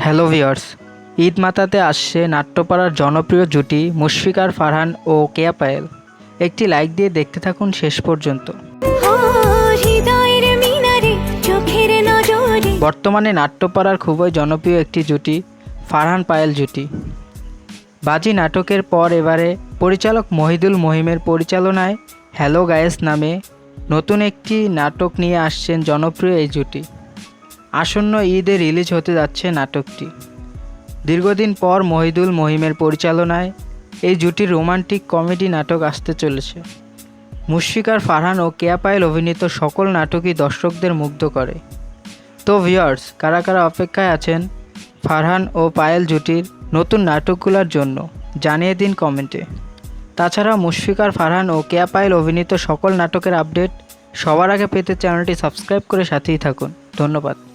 Hello viewers, Eid মাতাতে আসছে নাট্যপাড়ার জনপ্রিয় জুটি মুশফিকা আর ফারহান ও কেয়া পায়েল। একটি লাইক দিয়ে দেখতে থাকুন শেষ পর্যন্ত। বর্তমানে নাট্যপাড়ার খুবই জনপ্রিয় একটি জুটি ফারহান পায়েল জুটি। বাজি নাটকের পর এবারে পরিচালক মহিদুল মহিমের পরিচালনায় হ্যালো গায়েস নামে নতুন একটি নাটক নিয়ে আসছেন জনপ্রিয় এই জুটি। আসন্ন ঈদে রিলিজ হতে যাচ্ছে নাটকটি। দীর্ঘদিন পর মহিদুল মহিমের পরিচালনায় এই জুটির রোমান্টিক কমেডি নাটক আসতে চলেছে। মুশফিকা আর ফারহান ও কেয়া পায়েল অভিনীত সকল নাটকই দর্শকদের মুগ্ধ করে। তো ভিউয়ার্স, কারা কারা অপেক্ষায় আছেন ফারহান ও পায়েল জুটির নতুন নাটকগুলোর জন্য জানিয়ে দিন কমেন্টে। তাছাড়া মুশফিকা আর ফারহান ও কেয়া পায়েল অভিনীত সকল নাটকের আপডেট সবার আগে পেতে চ্যানেলটি সাবস্ক্রাইব করে সাথেই থাকুন। ধন্যবাদ।